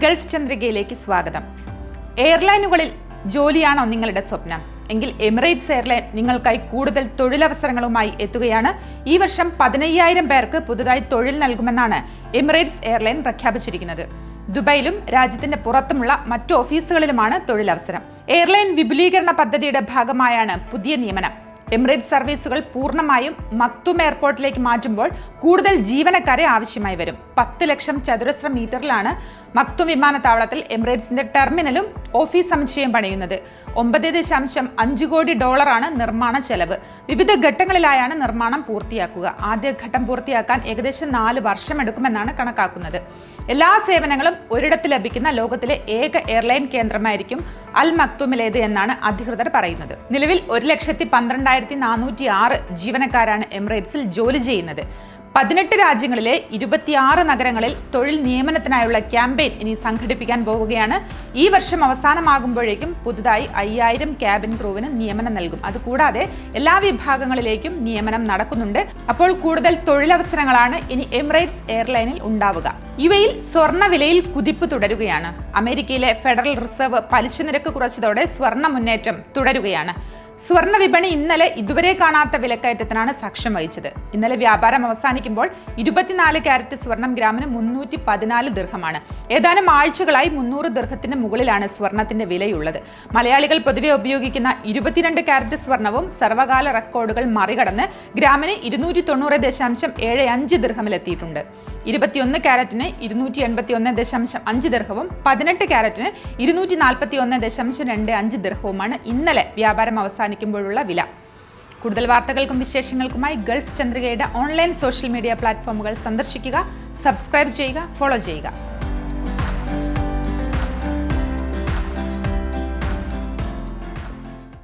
Gulf ചന്ദ്രികയിലേക്ക് സ്വാഗതം. എയർലൈനുകളിൽ ജോലിയാണോ നിങ്ങളുടെ സ്വപ്നം? എങ്കിൽ എമിറേറ്റ്സ് എയർലൈൻ നിങ്ങൾക്കായി കൂടുതൽ തൊഴിലവസരങ്ങളുമായി എത്തുകയാണ്. ഈ വർഷം 15,000 പേർക്ക് പുതുതായി തൊഴിൽ നൽകുമെന്നാണ് എമിറേറ്റ്സ് എയർലൈൻ പ്രഖ്യാപിച്ചിരിക്കുന്നത്. ദുബൈയിലും രാജ്യത്തിന്റെ പുറത്തുമുള്ള മറ്റു ഓഫീസുകളിലുമാണ് തൊഴിലവസരം. എയർലൈൻ വിപുലീകരണ പദ്ധതിയുടെ ഭാഗമായാണ് പുതിയ നിയമനം. എമിറേറ്റ്സ് സർവീസുകൾ പൂർണ്ണമായും മക്തും എയർപോർട്ടിലേക്ക് മാറ്റുമ്പോൾ കൂടുതൽ ജീവനക്കാരെ ആവശ്യമായി വരും. 10 ലക്ഷം ചതുരശ്ര മീറ്ററിലാണ് മക്തും വിമാനത്താവളത്തിൽ എമിറേറ്റ്സിന്റെ ടെർമിനലും ഓഫീസ് സമുച്ചയം പണിയുന്നത്. $9.5 കോടി നിർമ്മാണ ചെലവ്. വിവിധ ഘട്ടങ്ങളിലായാണ് നിർമ്മാണം പൂർത്തിയാക്കുക. ആദ്യഘട്ടം പൂർത്തിയാക്കാൻ ഏകദേശം 4 വർഷമെടുക്കുമെന്നാണ് കണക്കാക്കുന്നത്. എല്ലാ സേവനങ്ങളും ഒരിടത്ത് ലഭിക്കുന്ന ലോകത്തിലെ ഏക എയർലൈൻ കേന്ദ്രമായിരിക്കും അൽ മക്തുമിലേത് എന്നാണ് അധികൃതർ പറയുന്നത്. നിലവിൽ 1,12,406 ജീവനക്കാരാണ് എമിറേറ്റ്സിൽ ജോലി ചെയ്യുന്നത്. 18 രാജ്യങ്ങളിലെ 26 നഗരങ്ങളിൽ തൊഴിൽ നിയമനത്തിനായുള്ള ക്യാമ്പയിൻ ഇനി സംഘടിപ്പിക്കാൻ പോവുകയാണ്. ഈ വർഷം അവസാനമാകുമ്പോഴേക്കും പുതുതായി 5,000 ക്യാബിൻ ക്രൂവിന് നിയമനം നൽകും. അതുകൂടാതെ എല്ലാ വിഭാഗങ്ങളിലേക്കും നിയമനം നടക്കുന്നുണ്ട്. അപ്പോൾ കൂടുതൽ തൊഴിലവസരങ്ങളാണ് ഇനി എമിറേറ്റ്സ് എയർലൈനിൽ ഉണ്ടാവുക. യുഎഇയിൽ സ്വർണ്ണ വിലയിൽ കുതിപ്പ് തുടരുകയാണ്. അമേരിക്കയിലെ ഫെഡറൽ റിസർവ് പലിശ നിരക്ക് കുറച്ചതോടെ സ്വർണ്ണ മുന്നേറ്റം തുടരുകയാണ്. സ്വർണ്ണ വിപണി ഇന്നലെ ഇതുവരെ കാണാത്ത വിലക്കയറ്റത്തിനാണ് സാക്ഷ്യം വഹിച്ചത്. ഇന്നലെ വ്യാപാരം അവസാനിക്കുമ്പോൾ 24 കാരറ്റ് സ്വർണം ഗ്രാമിന് 314 ദിർഹമാണ്. ഏതാനും ആഴ്ചകളായി 300 ദിർഹത്തിന് മുകളിലാണ് സ്വർണത്തിന്റെ വിലയുള്ളത്. മലയാളികൾ പൊതുവെ ഉപയോഗിക്കുന്ന 22 കാരറ്റ് സ്വർണവും സർവകാല റെക്കോർഡുകൾ മറികടന്ന് ഗ്രാമിന് 290.75 ദിർഹമിലെത്തിയിട്ടുണ്ട്. 21 കാരറ്റിന് 281.5 ദിർഹവും 18 കാരറ്റിന് 241.25 ദിർഹവുമാണ് ഇന്നലെ വ്യാപാരം അവസാനിക്കുമ്പോഴുള്ള വില. കൂടുതൽ വാർത്തകൾക്കും വിശേഷങ്ങൾക്കുമായി ഗൾഫ് ചന്ദ്രികയുടെ ഓൺലൈൻ സോഷ്യൽ മീഡിയ പ്ലാറ്റ്ഫോമുകൾ സന്ദർശിക്കുക, സബ്സ്ക്രൈബ് ചെയ്യുക, ഫോളോ ചെയ്യുക.